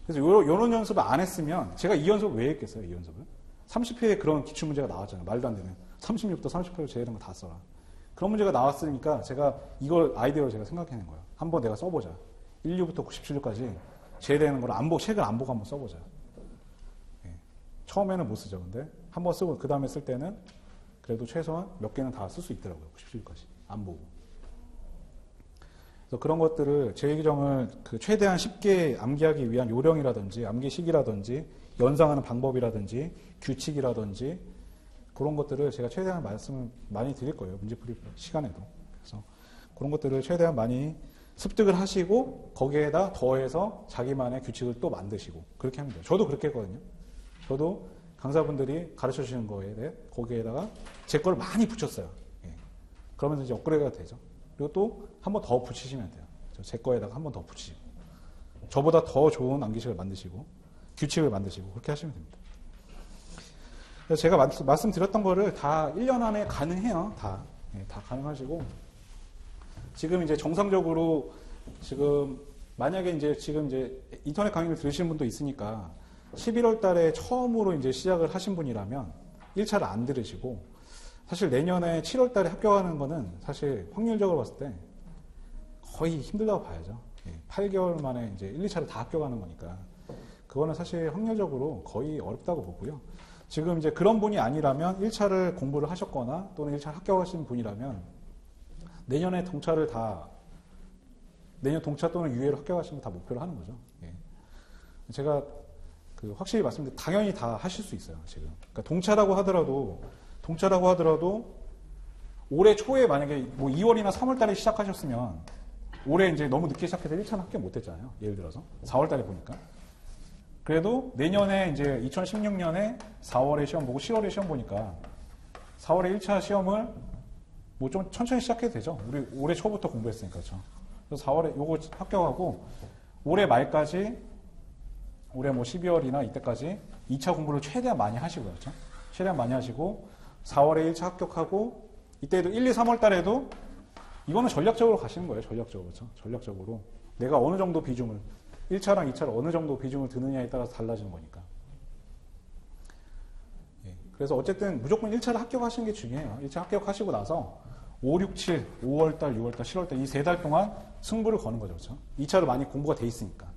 그래서 요런 연습을 안 했으면 제가 이 연습을 왜 했겠어요? 이 연습을. 30회에 그런 기출문제가 나왔잖아요. 말도 안 되는. 36부터 38로 제외된 거 다 써라. 그런 문제가 나왔으니까 제가 이걸 아이디어로 제가 생각해낸 거예요. 한번 내가 써보자. 1류부터 97류까지 제외되는 걸 책을 안 보고 한번 써보자. 예. 처음에는 못 쓰죠. 근데 한번 쓰고 그 다음에 쓸 때는 그래도 최소한 몇 개는 다 쓸 수 있더라고요. 97류까지. 안 보고. 그래서 그런 것들을 재규정을 최대한 쉽게 암기하기 위한 요령이라든지 암기식이라든지 연상하는 방법이라든지 규칙이라든지 그런 것들을 제가 최대한 말씀을 많이 드릴 거예요. 문제풀이 시간에도. 그래서 그런 것들을 최대한 많이 습득을 하시고 거기에다 더해서 자기만의 규칙을 또 만드시고 그렇게 하면 돼요. 저도 그렇게 했거든요. 저도 강사분들이 가르쳐 주시는 거에 대해 거기에다가 제 걸 많이 붙였어요. 예. 그러면서 이제 업그레이드가 되죠. 그리고 또 한 번 더 붙이시면 돼요. 제 거에다가 한 번 더 붙이시고 저보다 더 좋은 암기식을 만드시고 규칙을 만드시고 그렇게 하시면 됩니다. 그래서 제가 말씀드렸던 거를 다 1년 안에 가능해요. 다 가능하시고 지금 이제 정상적으로 지금 만약에 이제 지금 이제 인터넷 강의를 들으시는 분도 있으니까 11월 달에 처음으로 이제 시작을 하신 분이라면 1차를 안 들으시고 사실 내년에 7월 달에 합격하는 거는 사실 확률적으로 봤을 때 거의 힘들다고 봐야죠. 8개월 만에 이제 1, 2차를 다 합격하는 거니까 그거는 사실 확률적으로 거의 어렵다고 보고요. 지금 이제 그런 분이 아니라면 1차를 공부를 하셨거나 또는 1차를 합격하신 분이라면 내년에 동차를 다 내년 동차 또는 유예를 합격하시면 다 목표를 하는 거죠. 제가 확실히 말씀드리면 당연히 다 하실 수 있어요. 지금 그러니까 동차라고 하더라도 올해 초에 만약에 뭐 2월이나 3월 달에 시작하셨으면 올해 이제 너무 늦게 시작해서 1차는 합격 못 했잖아요. 예를 들어서 4월 달에 보니까 그래도 내년에 이제 2016년에 4월에 시험 보고 10월에 시험 보니까 4월에 1차 시험을 뭐 좀 천천히 시작해도 되죠. 우리 올해 초부터 공부했으니까. 그렇죠. 그래서 4월에 요거 합격하고 올해 말까지 올해 뭐 12월이나 이때까지 2차 공부를 최대한 많이 하시고요. 그렇죠? 최대한 많이 하시고 4월에 1차 합격하고 이때도 1, 2, 3월 달에도 이거는 전략적으로 가시는 거예요. 전략적으로. 그렇죠? 전략적으로. 내가 어느 정도 비중을 1차랑 2차를 어느 정도 비중을 드느냐에 따라서 달라지는 거니까. 그래서 어쨌든 무조건 1차를 합격하시는 게 중요해요. 1차 합격하시고 나서 5, 6, 7, 5월달, 6월달, 7월달 이 3달 동안 승부를 거는 거죠. 그렇죠? 2차로 많이 공부가 돼 있으니까.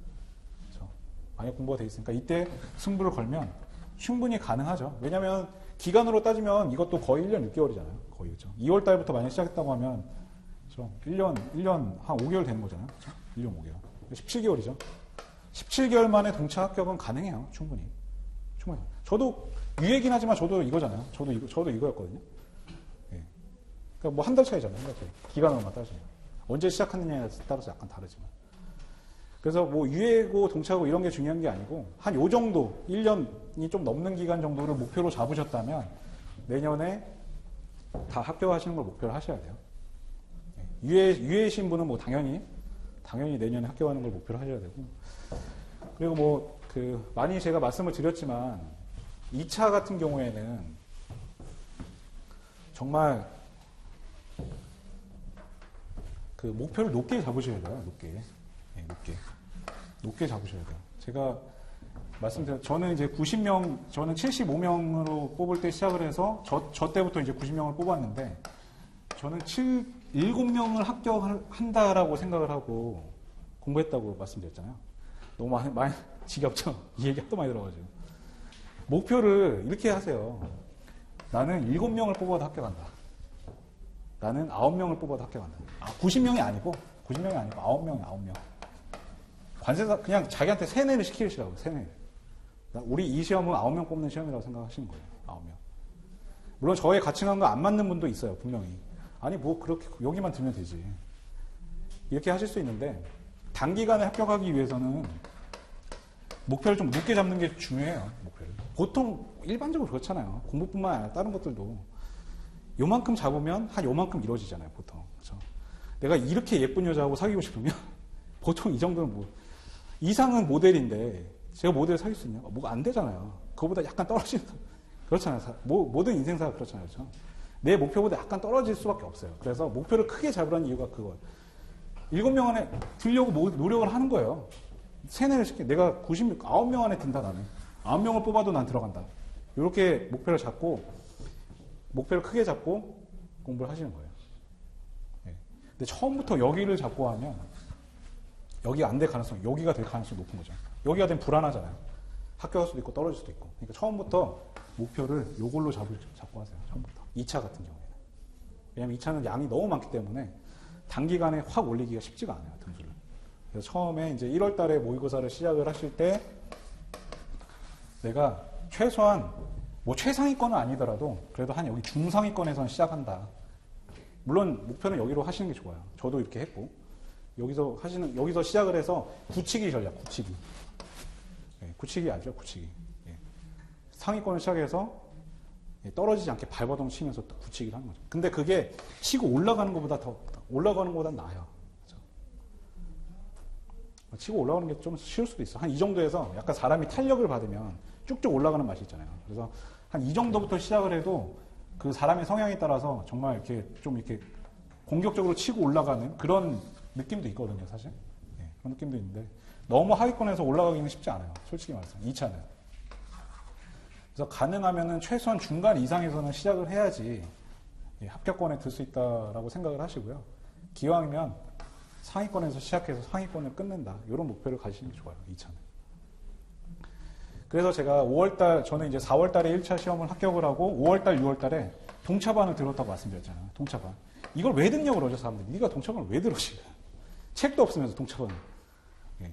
그렇죠? 많이 공부가 돼 있으니까 이때 승부를 걸면 충분히 가능하죠. 왜냐하면 기간으로 따지면 이것도 거의 1년 6개월이잖아요. 거의 그렇죠. 2월달부터 만약 시작했다고 하면 그렇죠? 1년 한 5개월 되는 거잖아요. 그렇죠? 1년 5개월. 17개월이죠. 17개월 만에 동차 합격은 가능해요. 충분히. 저도 유예긴 하지만 저도 이거잖아요. 저도 이거였거든요. 예. 그러니까 뭐 한 달 차이잖아요. 한 달 차이. 기간으로만 따지면. 언제 시작하느냐에 따라서 약간 다르지만. 그래서 뭐 유예고 동차고 이런 게 중요한 게 아니고 한 요 정도 1년이 좀 넘는 기간 정도를 목표로 잡으셨다면 내년에 다 합격하시는 걸 목표로 하셔야 돼요. 유예이신 분은 뭐 당연히 내년에 합격하는 걸 목표로 하셔야 되고 그리고 뭐 많이 제가 말씀을 드렸지만 2차 같은 경우에는 정말 목표를 높게 잡으셔야 돼요. 높게 잡으셔야 돼요. 제가 말씀드렸 저는 이제 90명, 저는 75명으로 뽑을 때 시작을 해서 저 때부터 이제 90명을 뽑았는데 저는 7명을 합격한다라고 생각을 하고 공부했다고 말씀드렸잖아요. 너무 많이 지겹죠? 이 얘기 하도 많이 들어가지고. 목표를 이렇게 하세요. 나는 7명을 뽑아도 합격한다. 나는 9명을 뽑아도 합격한다. 90명이 아니고 9명. 관세사 그냥 자기한테 세뇌를 시키시라고. 세뇌. 우리 이 시험은 9명 뽑는 시험이라고 생각하시는 거예요. 9명. 물론 저의 가치관과 안 맞는 분도 있어요. 분명히. 아니 뭐 그렇게 여기만 들면 되지. 이렇게 하실 수 있는데 단기간에 합격하기 위해서는 목표를 좀 높게 잡는 게 중요해요. 목표를. 보통 일반적으로 그렇잖아요. 공부뿐만 아니라 다른 것들도 요만큼 잡으면 한 요만큼 이루어지잖아요. 보통. 그렇죠? 내가 이렇게 예쁜 여자하고 사귀고 싶으면 보통 이 정도는 뭐 이상은 모델인데 제가 모델 사귈 수 있냐? 뭐가 안 되잖아요. 그거보다 약간 떨어지는 그렇잖아요. 모든 인생사가 그렇잖아요. 그렇죠? 내 목표보다 약간 떨어질 수밖에 없어요. 그래서 목표를 크게 잡으라는 이유가 그거예요. 7명 안에 들려고 노력을 하는 거예요. 세뇌를 시켜. 내가 9명 안에 든다, 나는. 9명을 뽑아도 난 들어간다. 이렇게 목표를 잡고, 목표를 크게 잡고 공부를 하시는 거예요. 네. 근데 처음부터 여기를 잡고 하면, 여기가 안 될 가능성, 여기가 될 가능성이 높은 거죠. 여기가 되면 불안하잖아요. 합격할 수도 있고 떨어질 수도 있고. 그러니까 처음부터 목표를 요걸로 잡고 하세요. 처음부터. 2차 같은 경우에는. 왜냐면 2차는 양이 너무 많기 때문에 단기간에 확 올리기가 쉽지가 않아요, 등수를. 그래서 처음에 이제 1월 달에 모의고사를 시작을 하실 때 내가 최소한 뭐 최상위권은 아니더라도 그래도 한 여기 중상위권에선 시작한다. 물론 목표는 여기로 하시는 게 좋아요. 저도 이렇게 했고 여기서 시작을 해서 굳히기 전략, 굳히기. 예, 굳히기 알죠? 굳히기. 예. 상위권을 시작해서 떨어지지 않게 발버둥 치면서 또 굳히기를 하는 거죠. 근데 그게 치고 올라가는 것보다 나아요. 그렇죠? 치고 올라가는 게 좀 쉬울 수도 있어. 한 이 정도에서 약간 사람이 탄력을 받으면 쭉쭉 올라가는 맛이 있잖아요. 그래서 한 이 정도부터 시작을 해도 그 사람의 성향에 따라서 정말 이렇게 좀 이렇게 공격적으로 치고 올라가는 그런 느낌도 있거든요, 사실. 예, 그런 느낌도 있는데 너무 하위권에서 올라가기는 쉽지 않아요. 솔직히 말해서 2차는. 그래서 가능하면은 최소한 중간 이상에서는 시작을 해야지 합격권에 들 수 있다라고 생각을 하시고요. 기왕이면 상위권에서 시작해서 상위권을 끊는다. 이런 목표를 가지시는 게 좋아요. 2차는. 그래서 제가 5월달, 저는 이제 4월달에 1차 시험을 합격을 하고 5월달, 6월달에 동차반을 들었다고 말씀드렸잖아요. 동차반. 이걸 왜 듣냐고 그러죠, 사람들이. 네가 동차반을 왜 들어, 지금. 책도 없으면서 동차반을. 예.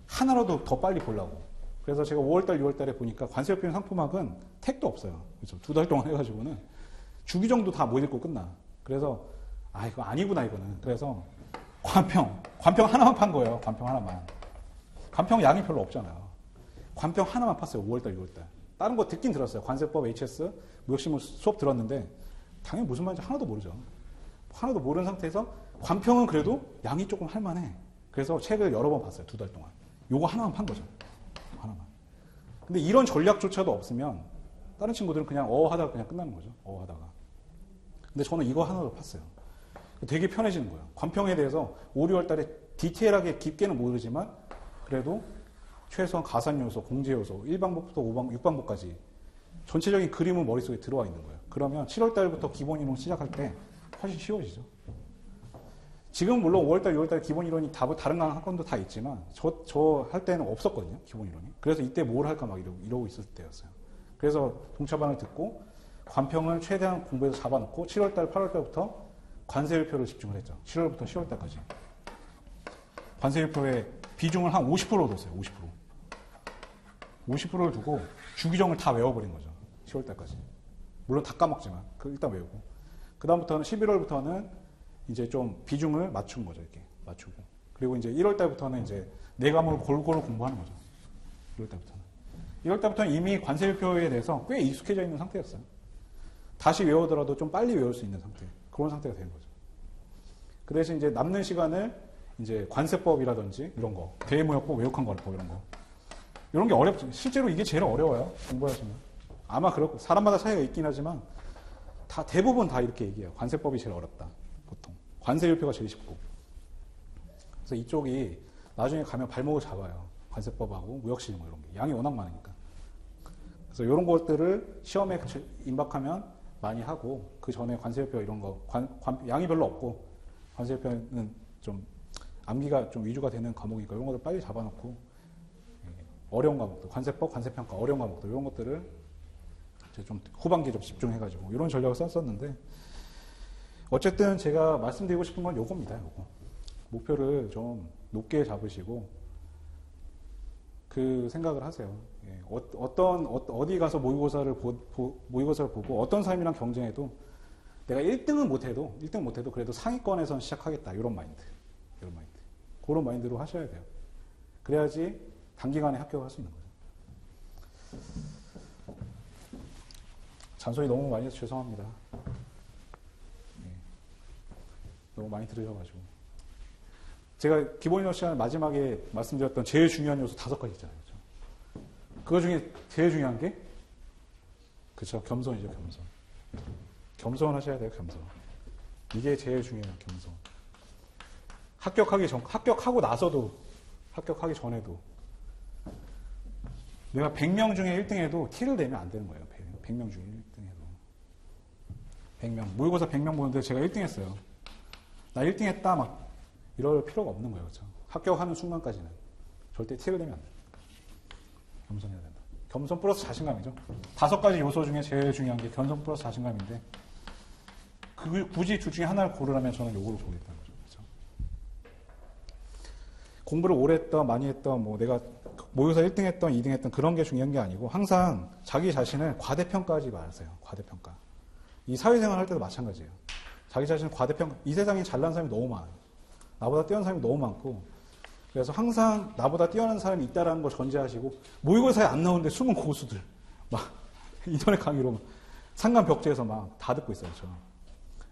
하나라도 더 빨리 보려고. 그래서 제가 5월달, 6월달에 보니까 관세협회원 상품학은 택도 없어요. 그렇죠. 2달 동안 해가지고는 주기정도 다 못 읽고 끝나. 그래서 이거 아니구나 이거는. 그래서 관평 하나만 판 거예요. 관평 하나만. 관평 양이 별로 없잖아요. 관평 하나만 팠어요. 5월달, 6월달. 다른 거 듣긴 들었어요. 관세법, HS, 무역시물 수업 들었는데 당연히 무슨 말인지 하나도 모르죠. 하나도 모르는 상태에서 관평은 그래도 양이 조금 할만해. 그래서 책을 여러 번 봤어요. 2달 동안. 요거 하나만 판 거죠. 하나만. 근데 이런 전략조차도 없으면 다른 친구들은 그냥 하다가 그냥 끝나는 거죠. 하다가. 근데 저는 이거 하나로 팠어요. 되게 편해지는 거예요. 관평에 대해서 5, 6월 달에 디테일하게 깊게는 모르지만 그래도 최소한 가산 요소, 공제 요소, 1방법부터 6방법까지 전체적인 그림은 머릿속에 들어와 있는 거예요. 그러면 7월 달부터 기본 이론 시작할 때 훨씬 쉬워지죠. 지금 물론 5월달, 6월달 기본 이론이 다른 학원도 다 있지만 저 할 때는 없었거든요. 기본 이론이. 그래서 이때 뭘 할까 막 이러고 있을 때였어요. 그래서 동차반을 듣고 관평을 최대한 공부해서 잡아놓고 7월달, 8월달부터 관세율표를 집중을 했죠. 7월부터 10월달까지. 관세율표의 비중을 한 50% 뒀어요. 50%. 50%를 두고 주기정을 다 외워버린 거죠. 10월달까지. 물론 다 까먹지만 일단 외우고. 그 다음부터는 11월부터는 이제 좀 비중을 맞춘 거죠. 이렇게 맞추고. 그리고 이제 1월달부터는 이제 네 과목을 골고루 공부하는 거죠. 1월달부터는. 1월달부터는 이미 관세율표에 대해서 꽤 익숙해져 있는 상태였어요. 다시 외우더라도 좀 빨리 외울 수 있는 상태. 그런 상태가 된 거죠. 그 대신 이제 남는 시간을 이제 관세법이라든지 이런 거, 대무역법, 외국환관법 이런 거. 이런 게 어렵죠. 실제로 이게 제일 어려워요. 공부하시면. 아마 그렇고, 사람마다 차이가 있긴 하지만 대부분 다 이렇게 얘기해요. 관세법이 제일 어렵다. 보통. 관세율표가 제일 쉽고. 그래서 이쪽이 나중에 가면 발목을 잡아요. 관세법하고 무역시장 뭐 이런 게. 양이 워낙 많으니까. 그래서 이런 것들을 시험에 임박하면 많이 하고, 그 전에 관세율표 이런 거, 양이 별로 없고, 관세율표는 좀 암기가 좀 위주가 되는 과목이니까 이런 것들 빨리 잡아놓고, 어려운 과목들, 관세법, 관세평가, 어려운 과목들, 이런 것들을 이제 좀 후반기에 좀 집중해가지고, 이런 전략을 썼었는데, 어쨌든 제가 말씀드리고 싶은 건 요겁니다, 요거. 목표를 좀 높게 잡으시고, 그 생각을 하세요. 어디 가서 모의고사를 보고 어떤 사람이랑 경쟁해도 내가 1등은 못해도 그래도 상위권에선 시작하겠다. 이런 마인드. 그런 마인드로 하셔야 돼요. 그래야지 단기간에 합격을 할 수 있는 거죠. 잔소리 너무 많이 해서 죄송합니다. 너무 많이 들으셔가지고. 제가 기본 이론 시간 마지막에 말씀드렸던 제일 중요한 요소 5가지 있잖아요. 그렇죠? 그거 중에 제일 중요한 게, 그쵸, 겸손이죠, 겸손. 겸손 하셔야 돼요, 겸손. 이게 제일 중요해요, 겸손. 합격하고 나서도, 합격하기 전에도. 내가 100명 중에 1등해도 티를 내면 안 되는 거예요, 100명 중에 1등해도. 100명. 모의고사 100명 보는데 제가 1등 했어요. 나 1등 했다, 막. 이럴 필요가 없는 거예요. 그렇죠? 합격하는 순간까지는 절대 티를 내면 안 돼요. 겸손해야 된다. 겸손 플러스 자신감이죠. 5가지 요소 중에 제일 중요한 게 겸손 플러스 자신감인데 굳이 둘 중에 하나를 고르라면 저는 요거를 고르겠다는 거죠. 그렇죠? 공부를 오래 했던, 많이 했던, 뭐 내가 모의고사 1등 했던, 2등 했던 그런 게 중요한 게 아니고 항상 자기 자신을 과대평가하지 마세요. 과대평가. 이 사회생활 할 때도 마찬가지예요. 자기 자신을 과대평가. 이 세상에 잘난 사람이 너무 많아요. 나보다 뛰어난 사람이 너무 많고 그래서 항상 나보다 뛰어난 사람이 있다라는 걸 전제하시고 모의고사에 안 나오는데 숨은 고수들 막 인터넷 강의로 상간 벽지에서 막 다 듣고 있어요. 저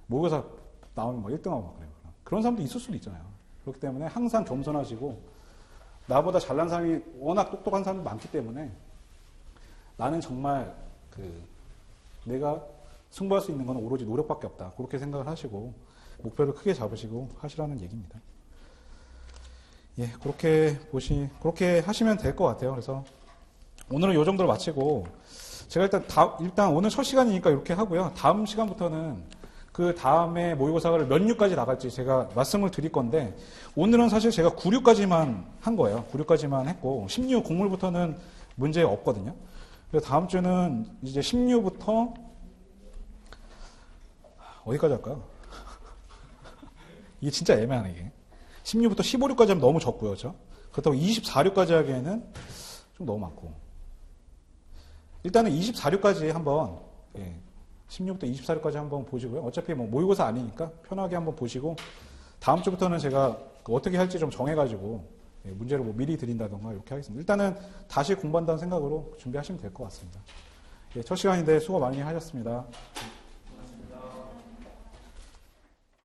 모의고사 나오면 막 1등하고 막 그래요. 그런 사람도 있을 수도 있잖아요. 그렇기 때문에 항상 겸손하시고 나보다 잘난 사람이 워낙 똑똑한 사람이 많기 때문에 나는 정말 내가 승부할 수 있는 건 오로지 노력밖에 없다. 그렇게 생각을 하시고 목표를 크게 잡으시고 하시라는 얘기입니다. 예, 그렇게 하시면 될 것 같아요. 그래서 오늘은 요 정도로 마치고 제가 일단 오늘 첫 시간이니까 이렇게 하고요. 다음 시간부터는 그 다음에 모의고사를 몇 류까지 나갈지 제가 말씀을 드릴 건데 오늘은 사실 제가 9류까지만 한 거예요. 9류까지만 했고 10류 곡물부터는 문제 없거든요. 그래서 다음 주는 이제 10류부터 어디까지 할까요? 이게 진짜 애매하네, 이게. 16부터 15류까지 하면 너무 적고요, 그렇죠? 그렇다고 24류까지 하기에는 좀 너무 많고. 일단은 24류까지 한번, 16부터 24류까지 한번 보시고요. 어차피 뭐 모의고사 아니니까 편하게 한번 보시고, 다음 주부터는 제가 어떻게 할지 좀 정해가지고, 문제를 뭐 미리 드린다던가 이렇게 하겠습니다. 일단은 다시 공부한다는 생각으로 준비하시면 될 것 같습니다. 첫 시간인데 수고 많이 하셨습니다.